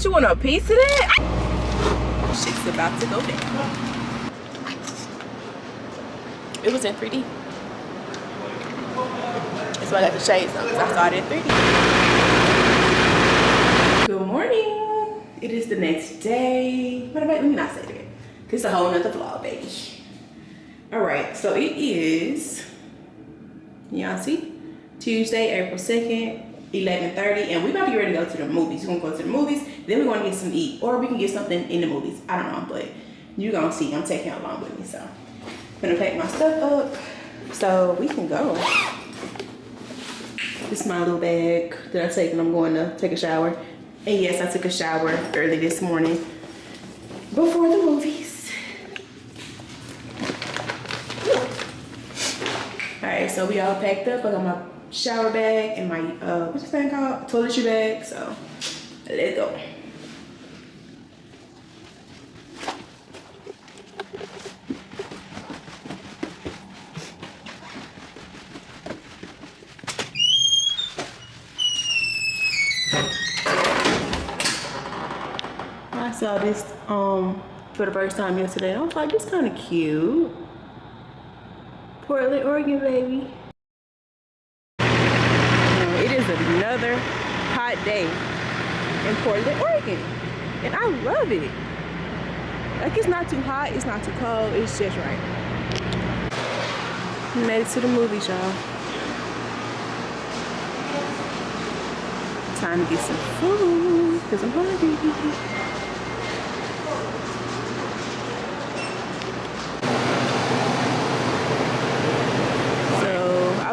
You want a piece of that? Shit's about to go down. It was in 3D. That's why I got the shades on, because I saw it in 3D. Good morning. It is the next day. But let me not say that, because it's a whole nother vlog, baby. Alright, so it is, y'all see? Tuesday, April 2nd. 11:30, and we about to get ready to go to the movies. We're gonna go to the movies, then we're gonna get some to eat, or we can get something in the movies. I don't know, but you're gonna see. I'm taking it along with me, so I'm gonna pack my stuff up so we can go. This is my little bag that I take when I'm going to take a shower. And yes, I took a shower early this morning before the movies. All right, so we all packed up. I got my shower bag and my what's this thing called, toiletry bag. So let's go. I saw this for the first time yesterday. I was like, this kind of cute. Portland, Oregon, baby. It is another hot day in Portland, Oregon, and I love it. Like, it's not too hot, it's not too cold, it's just right. We made it to the movies, y'all. Time to get some food, because I'm hungry. I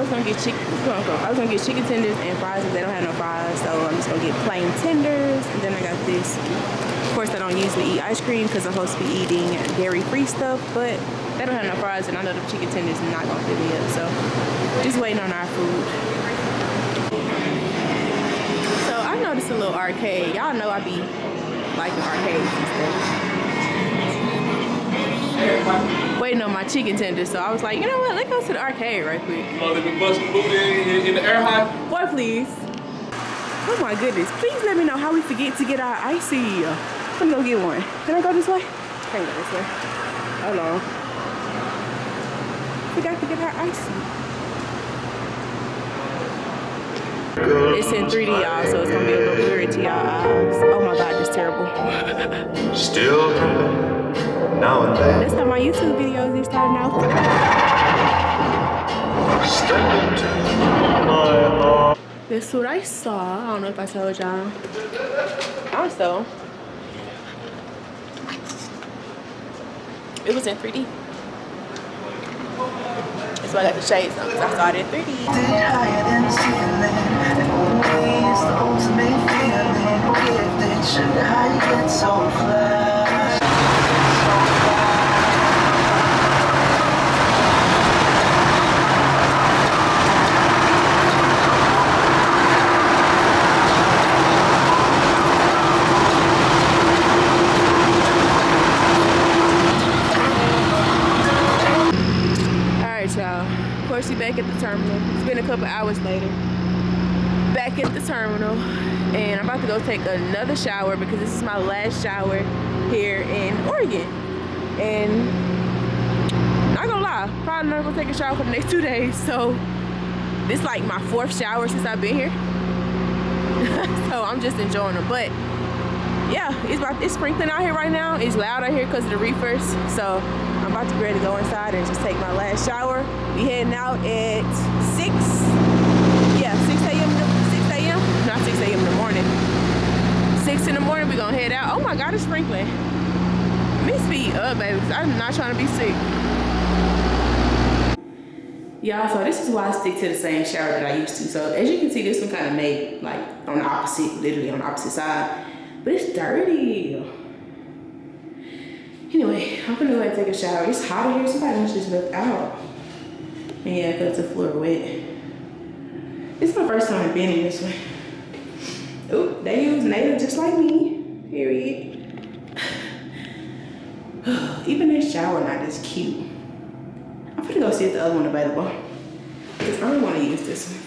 was gonna get chicken tenders and fries, but they don't have no fries, so I'm just gonna get plain tenders. And then I got this. Of course, I don't usually eat ice cream because I'm supposed to be eating dairy-free stuff, but they don't have no fries, and I know the chicken tenders are not gonna fill me up. So just waiting on our food. So I noticed a little arcade. Y'all know I be liking arcades and stuff. Waiting on my chicken tenders, so I was like, you know what, let's go to the arcade right quick. You know, they've been busting booty in the air high. Boy, please. Oh my goodness, please let me know how we forget to get our icy. Let me go get one. Can I go this way? Can't go this way. Hold on. Forgot to get our icy. It's in 3D, y'all, so it's gonna be a little blurry to y'all eyes. Oh my god, it's terrible. Still now and then. That's how my YouTube videos is starting out. That's what I saw. I don't know if I told y'all. Also, it was in 3D. That's why I got the shades on, because I saw it in 3D. We back at the terminal. It's been a couple hours later. Back at the terminal, and I'm about to go take another shower because this is my last shower here in Oregon. And not gonna lie, probably not gonna take a shower for the next 2 days. So this is like my 4th shower since I've been here. So I'm just enjoying them. But yeah, it's sprinkling out here right now. It's loud out here because of the reefers. So I'm about to be ready to go inside and just take my last shower. We heading out at 6 a.m. Not 6 a.m. in the morning. 6 in the morning, we're gonna head out. Oh my god, it's sprinkling. Let me speed up, baby, because I'm not trying to be sick. Y'all, so this is why I stick to the same shower that I used to. So as you can see, this one kind of made like on the opposite, literally on the opposite side. But it's dirty. Anyway, I'm gonna go ahead and take a shower. It's hot in here. Somebody must just left out. And yeah, because the floor wet. This is my first time being in this one. Oop, they use native just like me. Period. Even this shower not this cute. I'm gonna go see if the other one available. Because I don't want to use this one.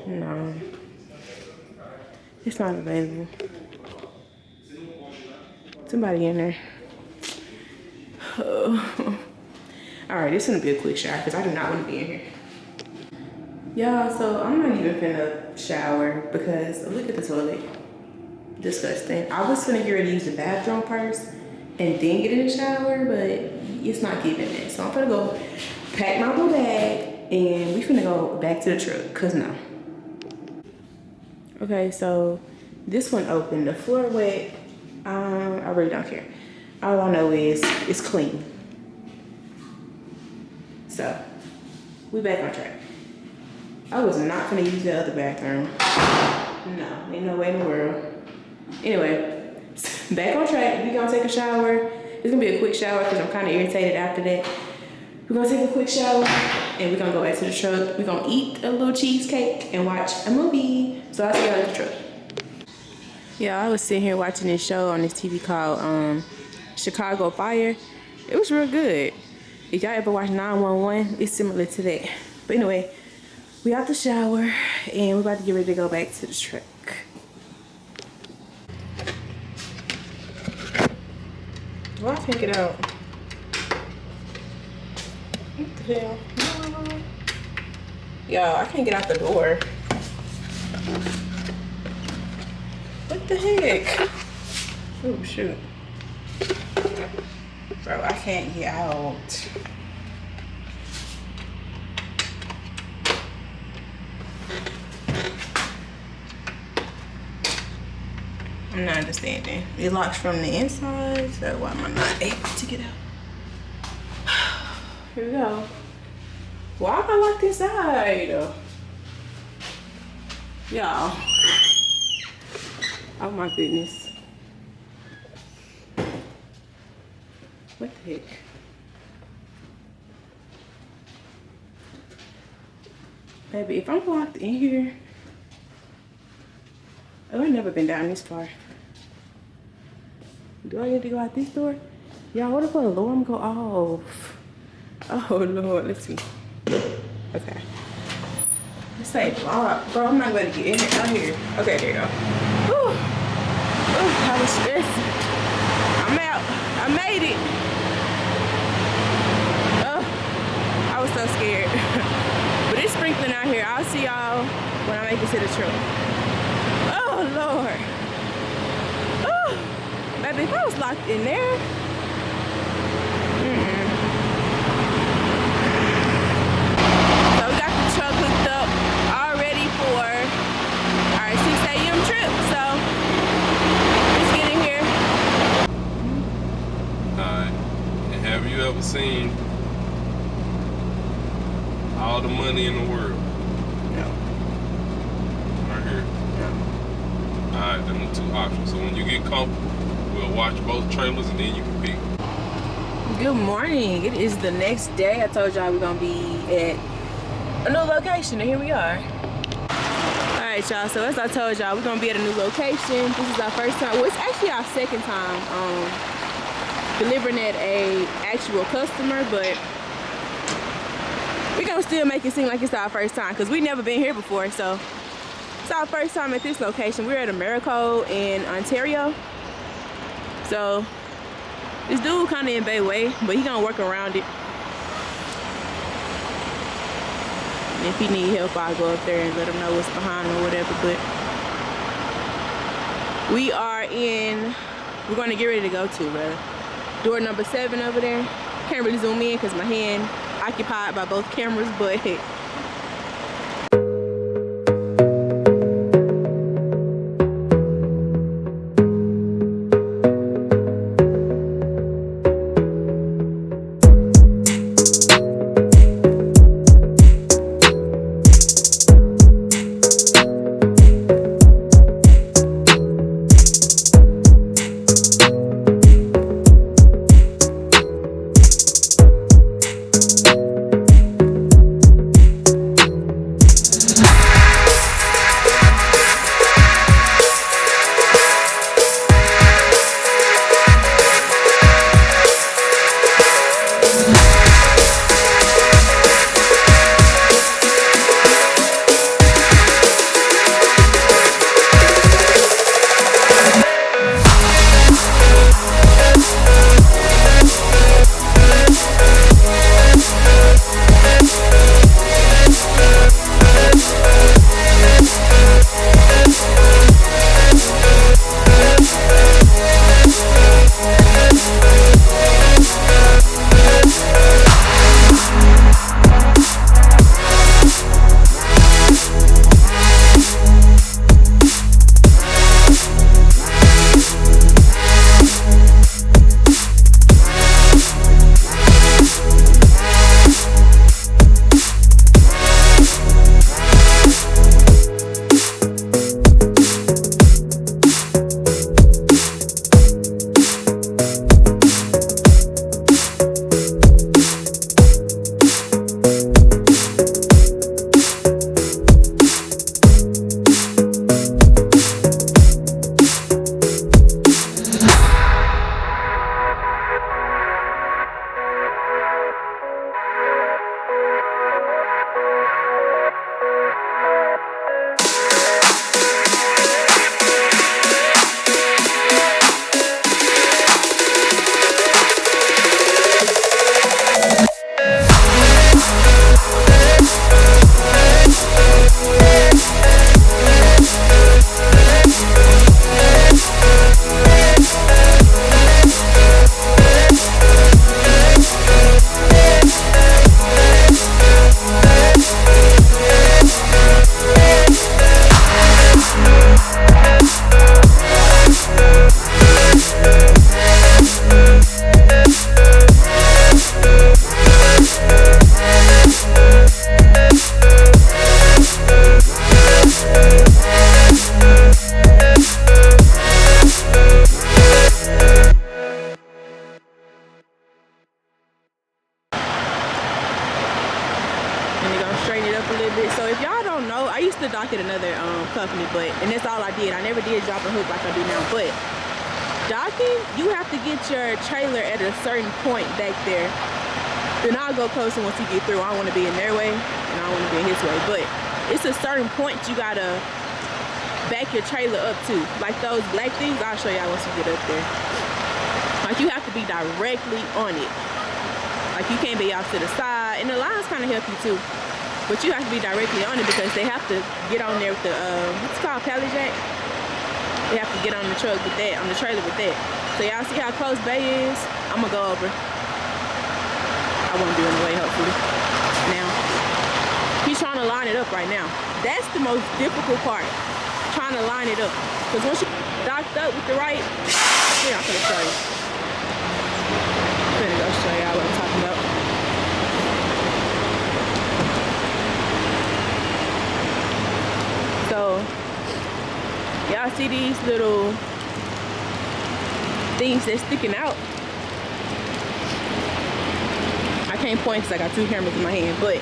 No. It's not available. Somebody in there. Oh. Alright, this is gonna be a quick shower because I do not want to be in here. Y'all, so I'm not even finna shower because look at the toilet. Disgusting. I was finna get ready to use the bathroom first and then get in the shower, but it's not giving it. So I'm finna go pack my little bag and we finna go back to the truck, cause no. Okay, so this one open, the floor wet. I really don't care. All I know is it's clean. So we back on track. I was not gonna use the other bathroom. No, ain't no way in the world. Anyway, back on track. We gonna take a shower. It's gonna be a quick shower because I'm kind of irritated after that. We're gonna take a quick shower and we're gonna go back to the truck. We're gonna eat a little cheesecake and watch a movie. So I'll see y'all at the truck. Yeah, I was sitting here watching this show on this TV called Chicago Fire. It was real good. If y'all ever watch 911, it's similar to that. But anyway, we out the shower and we're about to get ready to go back to the truck. Why I can't get out? What the hell? No. Y'all, I can't get out the door. What the heck? Oh shoot. Bro, I can't get out. I'm not understanding. It locks from the inside, so why am I not able to get out? Here we go. Why am I locked inside? Y'all. Oh my goodness. What the heck? Baby, if I'm locked in here. Oh, I've never been down this far. Do I get to go out this door? Y'all, what if the alarm go off? Oh Lord, let's see. Okay. This ain't locked. Bro, I'm not gonna get in here. Out here. Okay, there you go. Whew. Ooh, I was stressed. I'm out. I made it. Oh, I was so scared. But it's sprinkling out here. I'll see y'all when I make it to the truck. Oh Lord. Oh, baby, if I was locked in there. So we got the truck hooked up already for our 6 a.m. trip. So let's get in here. Alright. And have you ever seen all the money in the world? No. Right here. No. Alright, them are two options. So when you get comfortable, we'll watch both trailers and then you can pick. Good morning. It is the next day. I told y'all we're gonna be at a new location, and here we are. Alright, y'all, so as I told y'all, we're gonna be at a new location. This is our first time. Well, it's actually our second time delivering at a actual customer, but we're gonna still make it seem like it's our first time because we've never been here before. So it's our first time at this location. We're at Americo in Ontario. So this dude kind of in Bay Way, but he gonna work around it. And if he need help, I'll go up there and let him know what's behind or whatever. But we are in, we're gonna get ready to go to door number 7 over there. Can't really zoom in because my hand occupied by both cameras, but straighten it up a little bit. So if y'all don't know, I used to dock at another company, and that's all I did. I never did drop and hook like I do now. But docking, you have to get your trailer at a certain point back there. Then I'll go closer once you get through. I don't want to be in their way, and I don't want to be in his way. But it's a certain point you gotta back your trailer up to. Like those black things, I'll show y'all once you get up there. Like you have to be directly on it. Like you can't be off to the side, and the lines kind of help you too. But you have to be directly on it because they have to get on there with the what's it called, pallet jack. They have to get on the truck with that, on the trailer with that. So y'all see how close Bay is? I'm gonna go over. I won't be in the way, hopefully. Now, he's trying to line it up right now. That's the most difficult part, trying to line it up. Because once you docked up with the right, here, I'm gonna show you. I'm gonna go show y'all what I'm talking about. So, y'all see these little things that's sticking out? I can't point because I got 2 cameras in my hand, but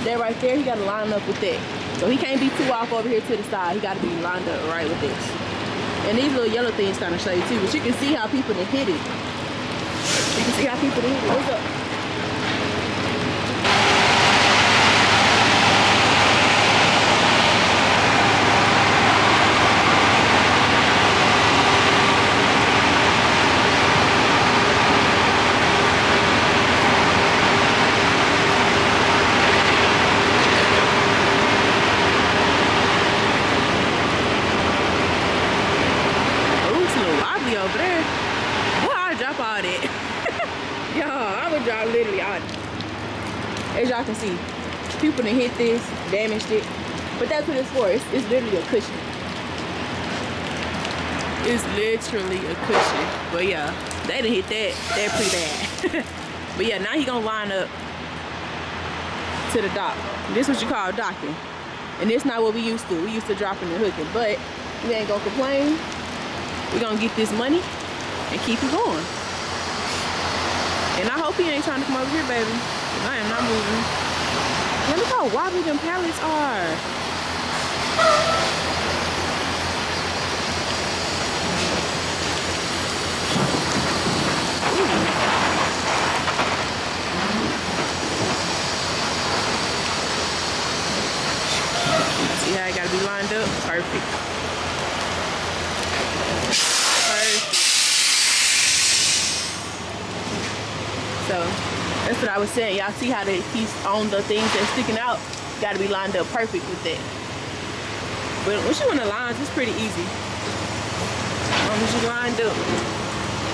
that right there, he got to line up with that. So he can't be too off over here to the side. He got to be lined up right with this. And these little yellow things kind of show you too, but you can see how people done hit it. You can see how people done hit it. What's up? Over there. Boy, I'd drop all that. Y'all, I would drop literally all that. As y'all can see, people done hit this, damaged it. But that's what it's for. It's literally a cushion. It's literally a cushion. But yeah, they done hit that. They're pretty bad. But yeah, now he gonna line up to the dock. This is what you call docking. And it's not what we used to. We used to dropping and hooking. But we ain't gonna complain. We're gonna get this money and keep it going. And I hope he ain't trying to come over here, baby. 'Cause I am not moving. Man, look how wobbly them pallets are. See how I gotta be lined up? Perfect. So that's what I was saying. Y'all see how he's on the things that's sticking out? Got to be lined up perfect with that. But once you want the lines, it's pretty easy. As long as you lined up,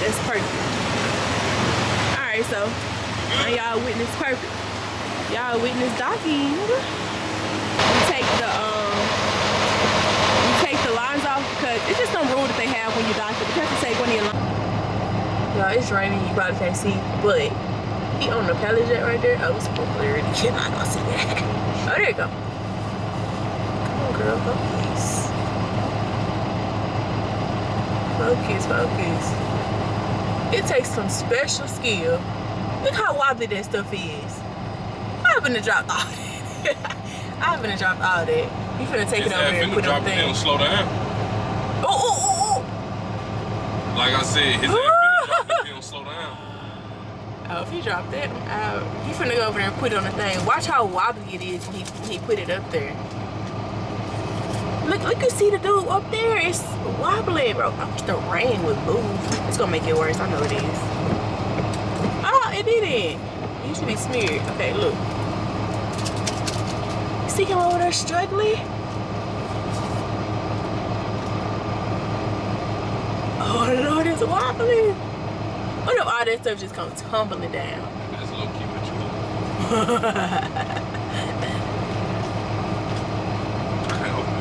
that's perfect. All right, so now y'all witness perfect. Y'all witness docking. You take the lines off because it's just some rule that they have when you dock it. You have to take one of your lines. Y'all, it's raining, you probably can't see, but he on the pallet jet right there. Oh, it's so clear. You're not gonna see that. Oh, there you go. Come on, girl, focus. Focus, focus. It takes some special skill. Look how wobbly that stuff is. I haven't dropped all that. I haven't dropped all that. You finna take it over there and put it on the thing. He'll slow down. Oh. Like I said, his if he don't slow down. Oh, if he dropped that, he finna go over there and put it on the thing. Watch how wobbly it is when he put it up there. Look, you see the dude up there? It's wobbly, bro. I wish the rain would move. It's gonna make it worse. I know it is. Oh, it didn't. It used to be smeared. Okay, look. See him over there struggling? Oh Lord, it's wobbly. What if all that stuff just comes tumbling down? That's low key what you want. I hope it.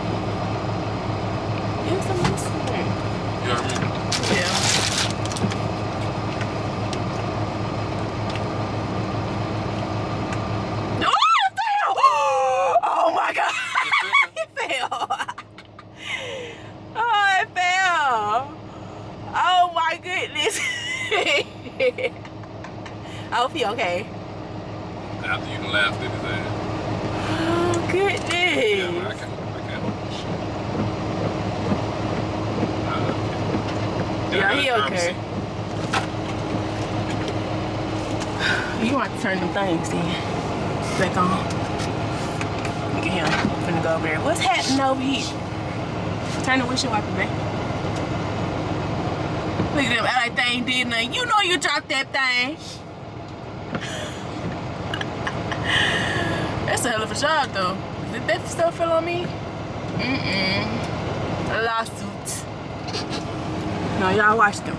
Give some of this. You know what I mean? Yeah. Oh, it fell! Oh my God! It fell. Oh, it fell. Oh my goodness. I hope he okay. After you laughed at his ass. Okay. You want to turn them things then. Back on. Look at him. I'm finna go over there. What's happening over here? Turn the windshield wiper back. Look at them. Act like they ain't did nothing. You know you dropped that thing. That's a hell of a job though. Did that stuff fell on me? A lawsuit. No, y'all watch them.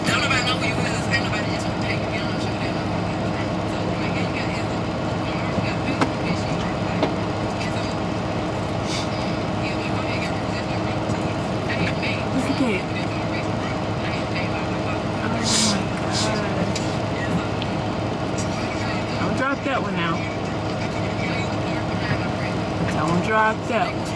Don't nobody know who you is. Ain't nobody just gonna take you on. So, like, you got his Don't drop that one now. Don't drop that one.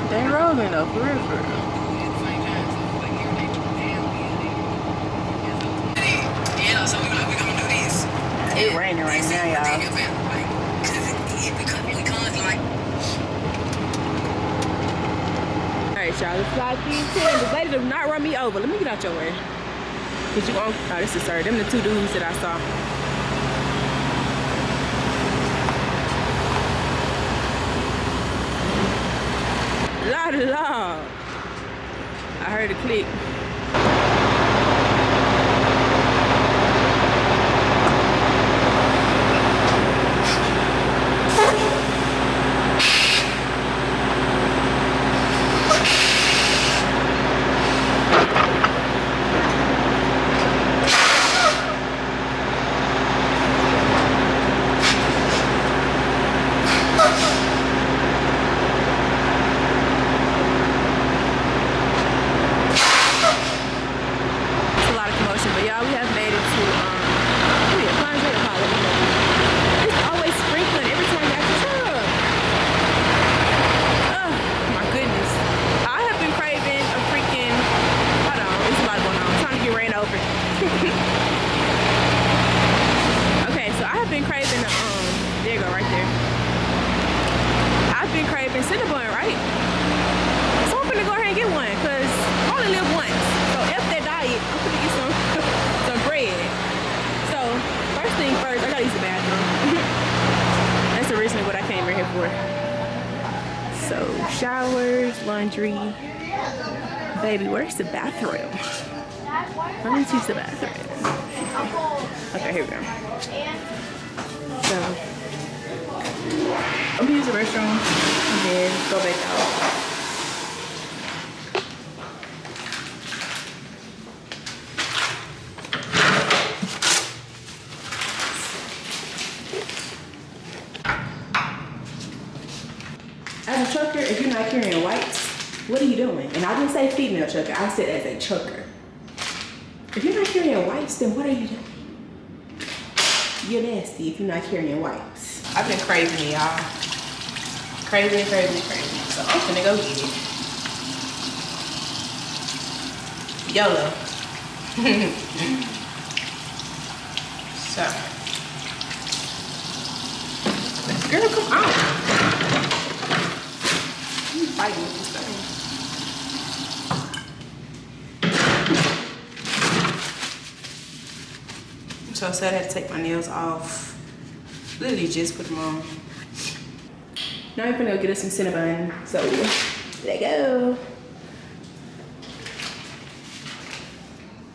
They rolling up for real. Yeah, so we gonna do this. It's raining right now, y'all. Alright, y'all, let's slide these in. This lady do not run me over. Let me get out your way. Cause you on, oh, this is her. Them the two dudes that I saw. La. I heard a click. Okay, so I have been craving the, there you go, right there. I've been craving Cinnabon, right? So I'm gonna go ahead and get one, cause I only live once. So after that diet, I'm gonna get some bread. So first thing first, I gotta use the bathroom. That's originally what I came right here for. So showers, laundry. Baby, where's the bathroom? Let me use the bathroom. Okay, here we go. So, I'm gonna use the restroom and then go back out. As a trucker, if you're not carrying wipes, what are you doing? And I didn't say female trucker, I said as a trucker. If you're not carrying wipes, then what are you doing? You're nasty if you're not carrying wipes. I've been craving it, y'all. Craving. So I'm gonna go get it. YOLO. So. Girl, come on. You fighting with this thing. So I said I had to take my nails off. Literally just put them on. Now we're gonna go get us some Cinnabon. So there go.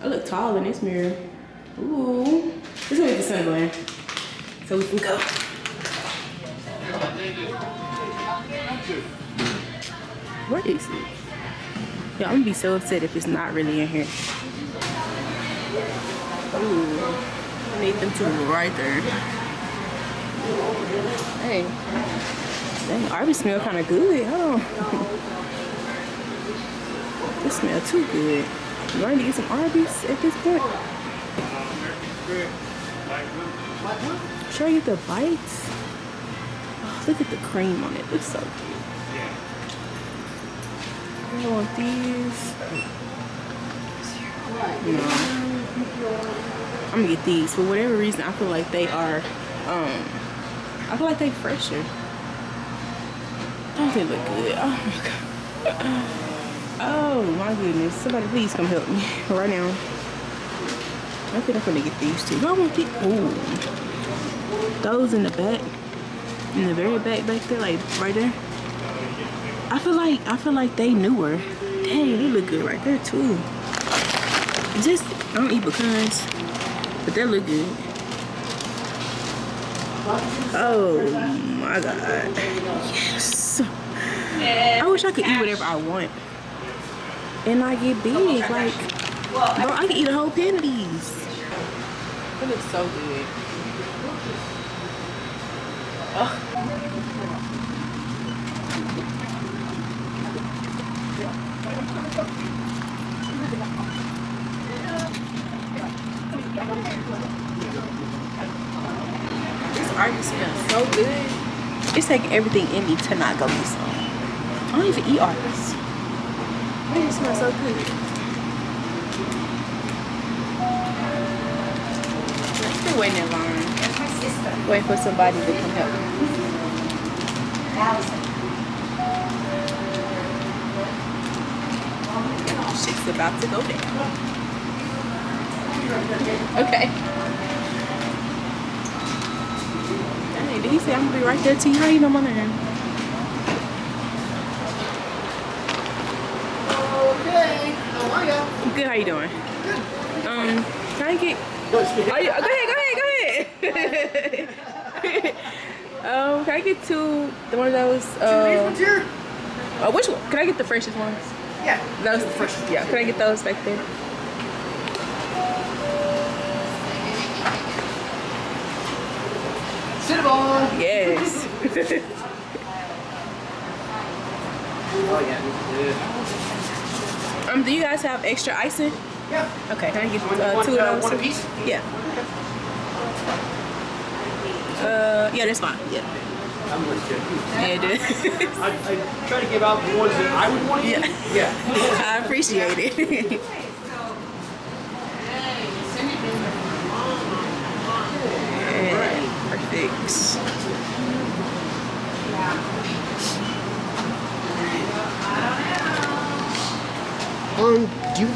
I look tall in this mirror. Ooh. Let's go get the Cinnabon so we can go. What is it? Yeah, I'm gonna be so upset if it's not really in here. Ooh. I need them two right there. Hey, dang, Arby's smell kind of good. Hold on. This smell too good. You ready to get some Arby's at this point? Should I get the bites? Oh, look at the cream on it. It looks so cute. I want these. You know, I'm gonna get these for whatever reason. I feel like they are. I feel like they fresher. Don't they look good? Oh my god. Oh my goodness. Somebody please come help me right now. I think I'm gonna get these two. I want these. Ooh. Those in the back. In the very back there, like right there. I feel like they newer. Dang, they look good right there too. Just I don't eat pecans, but they look good. Oh my god. Yes. I wish I could eat whatever I want. And not get big. Like, bro, I can eat a whole pan of these. It looks so good. Oh. This artist smells so good. It's taking everything in me to not go get some. I don't even eat artists. But it smells so good. I've been waiting in line. Waiting for somebody to come help me. Shit's about to go down. Okay. Hey, did he say I'm gonna be right there to you? How you know my name? Okay, how are ya? Good, how you doing? Can I get... Are you... Go ahead. Can I get two... one of those... Here? which one? Can I get the freshest ones? Yeah. Those freshest, yeah. Can I get those back there? Cinnabon! Yes. Oh yeah. Do you guys have extra icing? Yeah. Okay, can I get Want two of those? one apiece? Yeah. Yeah, that's fine. Yeah. I'm with you. Yeah, it is. I try to give out the ones that I would want to eat. Yeah. I appreciate it. Yeah, perfect. Do you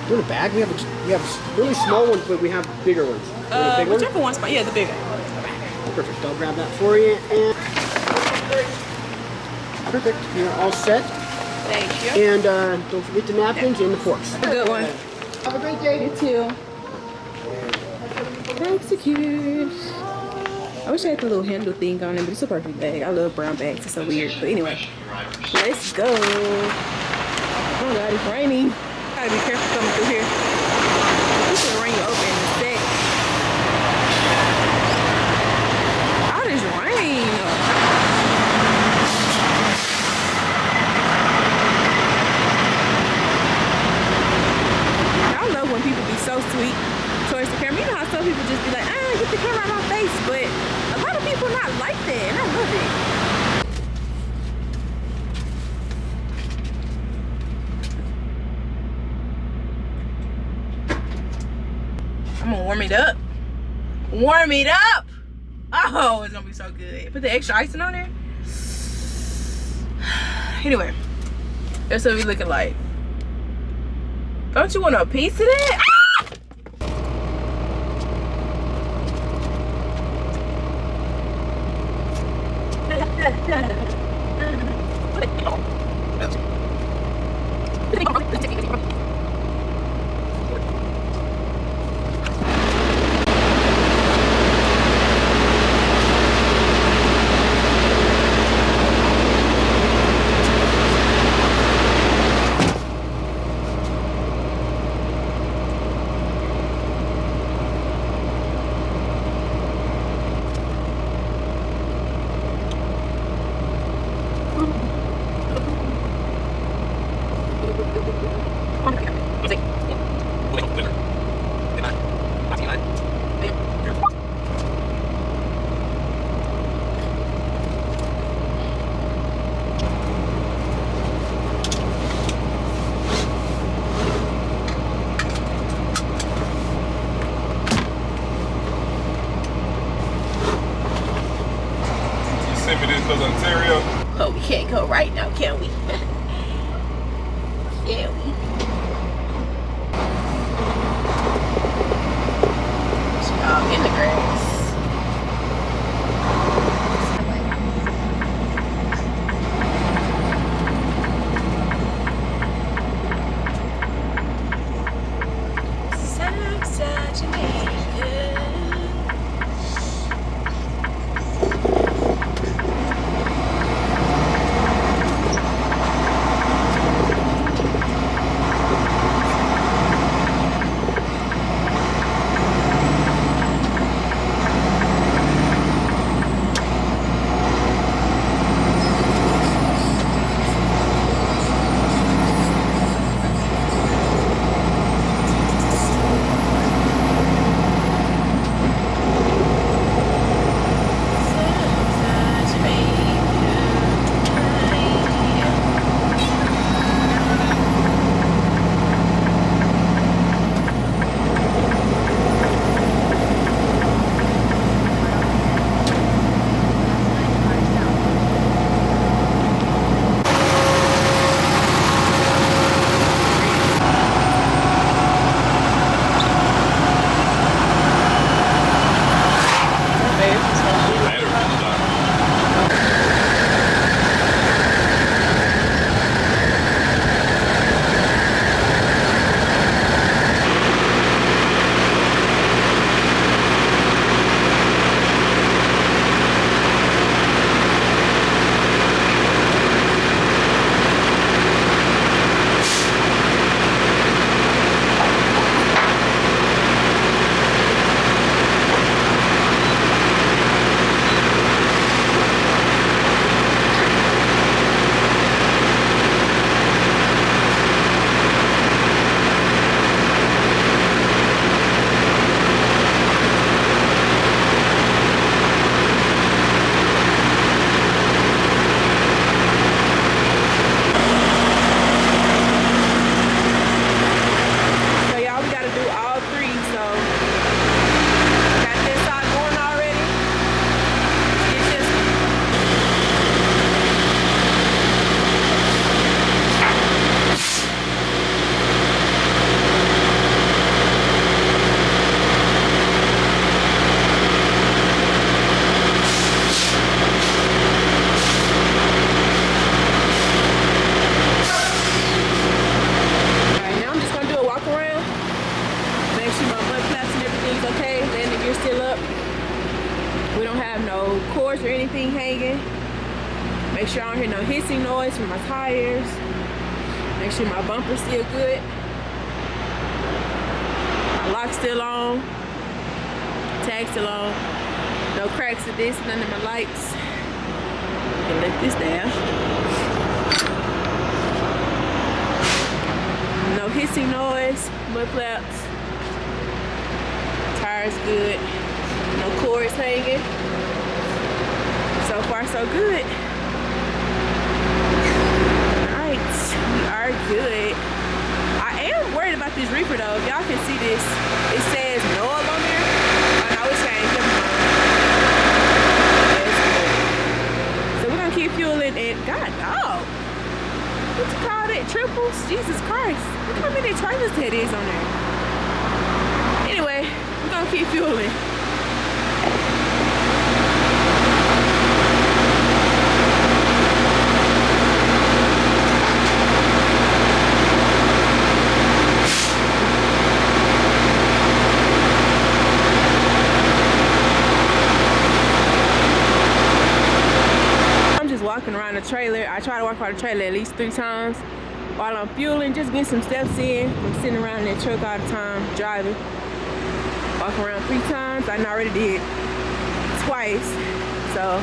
want a bag? We have really small ones, but we have bigger ones. Big ones? Whichever one's fine. Yeah, the bigger. Perfect. I'll grab that for you. And perfect. You're all set. Thank you. And don't forget the napkins and the forks. Have a good one. Have a great day. You too. Execute. I wish I had the little handle thing on it, but it's a perfect bag. I love brown bags. It's so weird. But anyway, let's go. Oh my god, it's raining. Gotta be careful coming through here. It's gonna rain you over in a sec. All this rain. I love when people be so sweet towards the camera. You know how some people just be like, get the camera out of my face, but a lot of people not like that, and I love it. I'm gonna warm it up. Warm it up! Oh, it's gonna be so good. Put the extra icing on there. Anyway, that's what we looking like. Don't you want a piece of that? send me this because Ontario. Oh, we can't go right now, can we? Can we? In the grass. Or anything hanging. Make sure I don't hear no hissing noise from my tires. Make sure my bumper's still good. My lock's still on. Tag's still on. No cracks of this, none of my lights. Can lift this down. No hissing noise, mud flaps. Tires good. No cords hanging. So far, so good. Alright, we are good. I am worried about this reefer though. If y'all can see this, it says no on there. Oh no, it's changed. So we're gonna keep fueling and God dog. What you call it? Triples? Jesus Christ. Look how many trailers that is on there. Anyway, we're gonna keep fueling. Walking around the trailer. I try to walk around the trailer at least 3 times while I'm fueling, just get some steps in from sitting around in that truck all the time driving. Walk around 3 times. I already did twice, so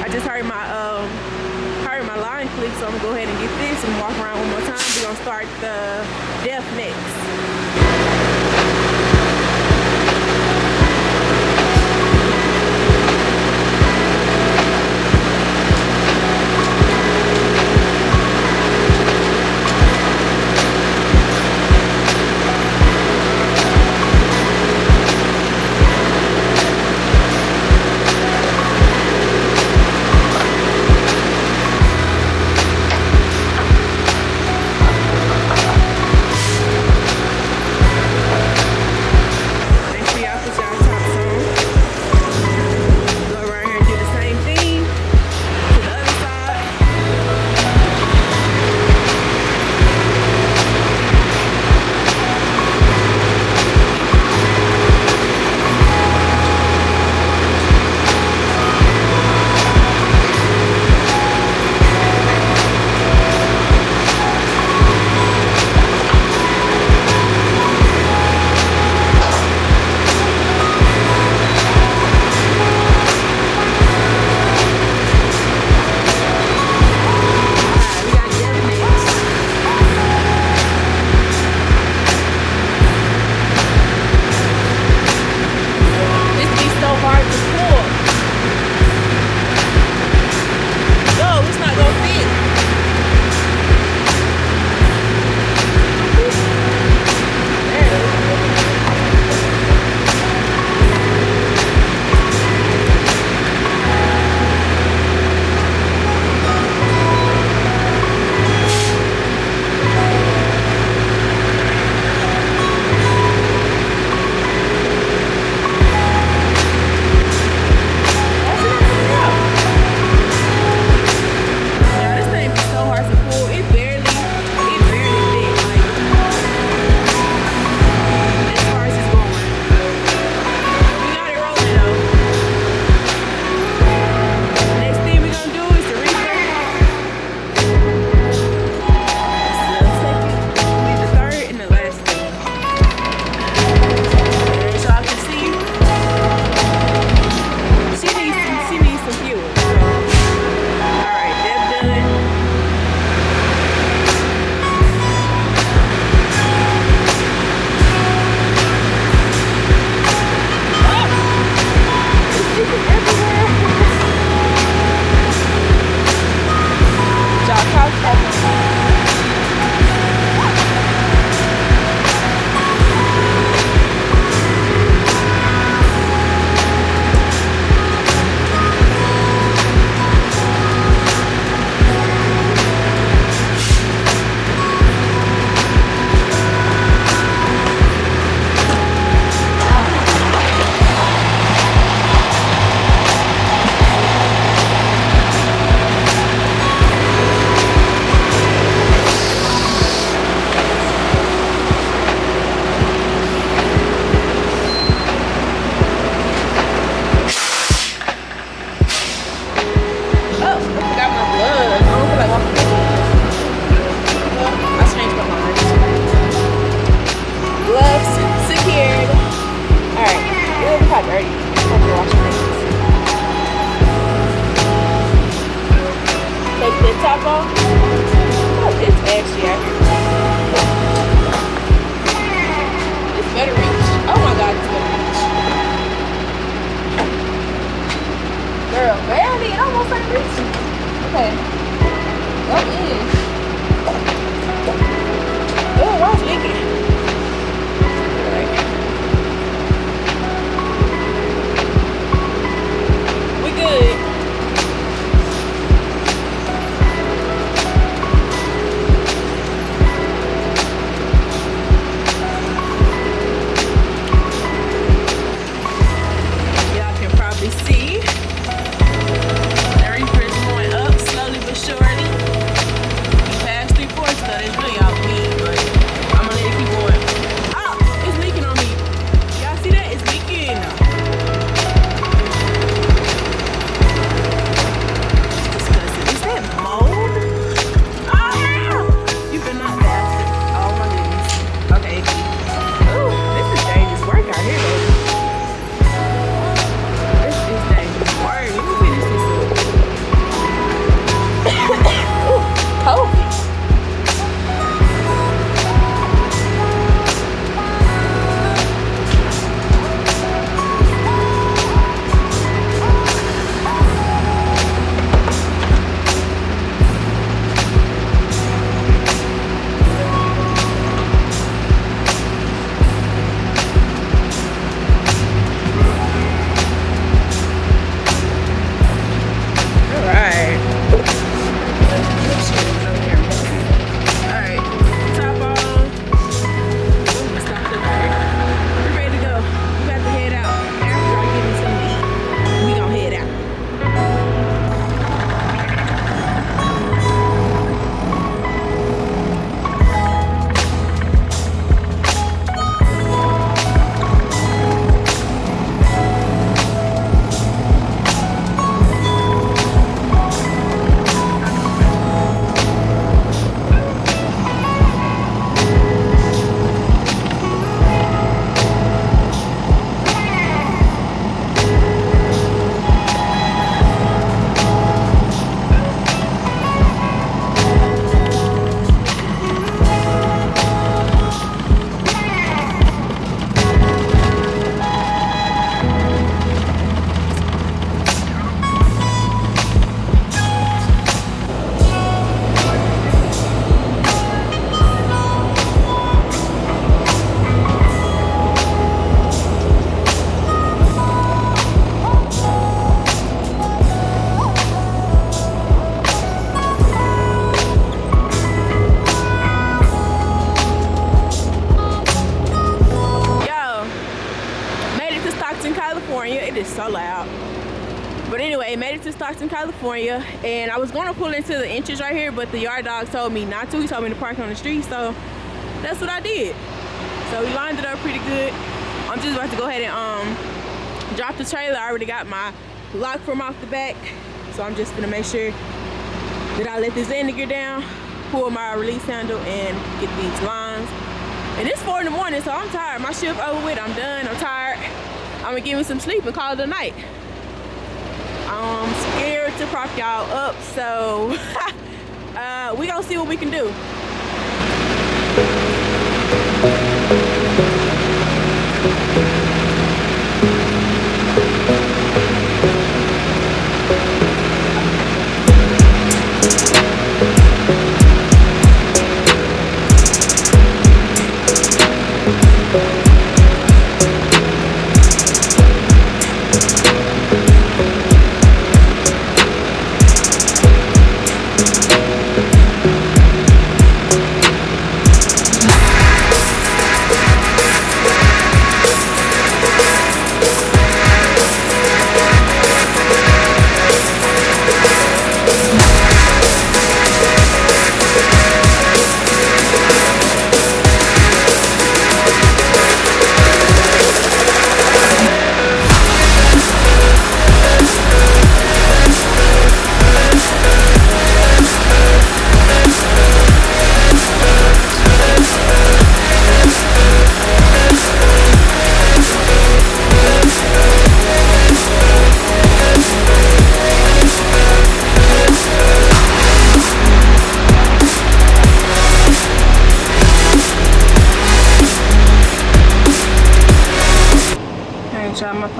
I just heard my line click, so I'm gonna go ahead and get this and walk around one more time. We're gonna start the depth next. In California, and I was going to pull into the entrance right here, but the yard dog told me not to. He told me to park on the street, so that's what I did. So we lined it up pretty good. I'm just about to go ahead and drop the trailer. I already got my lock from off the back, so I'm just gonna make sure that I let this landing gear down, pull my release handle, and get these lines. And it's 4 in the morning, so I'm tired. My shift over with. I'm done. I'm tired. I'm gonna give me some sleep and call it a night. I'm scared to prop y'all up, so we gonna see what we can do.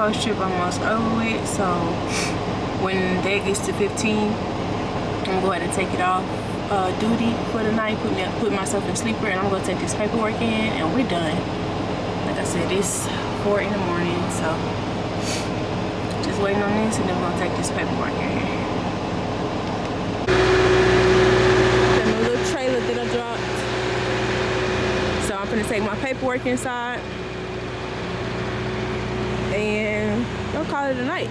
post trip almost over with, so when that gets to 15, I'm gonna go ahead and take it off duty for the night, put myself in sleeper, and I'm gonna take this paperwork in, and we're done. Like I said, it's 4 in the morning, so just waiting on this, and then we're gonna take this paperwork in. Then my little trailer that I dropped. So I'm gonna take my paperwork inside, and I'll call it a night.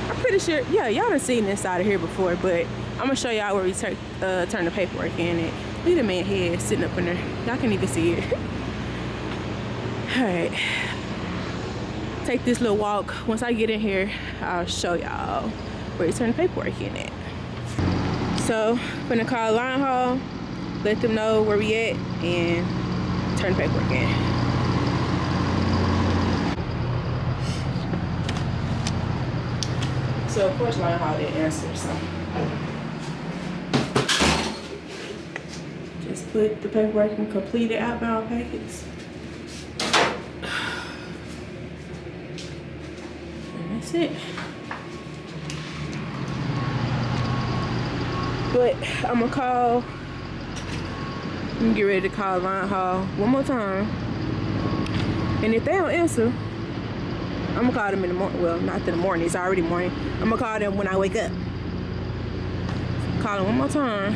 I'm pretty sure, yeah, y'all done seen this side of here before, but I'm gonna show y'all where we turn the paperwork in. And look at the man head sitting up in there. Y'all can even see it. All right, take this little walk. Once I get in here, I'll show y'all where you turn the paperwork in at. So I'm gonna call Line Hall, let them know where we at, and turn the paperwork in. So of course Line Hall didn't answer, so just put the paperwork in completed outbound packets. And that's it. But I'm gonna call, I'm gonna get ready to call Line Hall one more time. And if they don't answer, I'm gonna call them in the morning. Well, not in the morning, it's already morning. I'm gonna call them when I wake up. Call them one more time.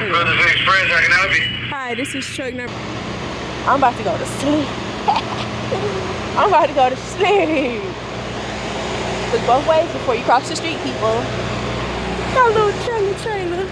Brothers Express, how can I help you? Hi, this is truck number. I'm about to go to sleep. I'm about to go to sleep. Look both ways before you cross the street, people. Got a little trailer.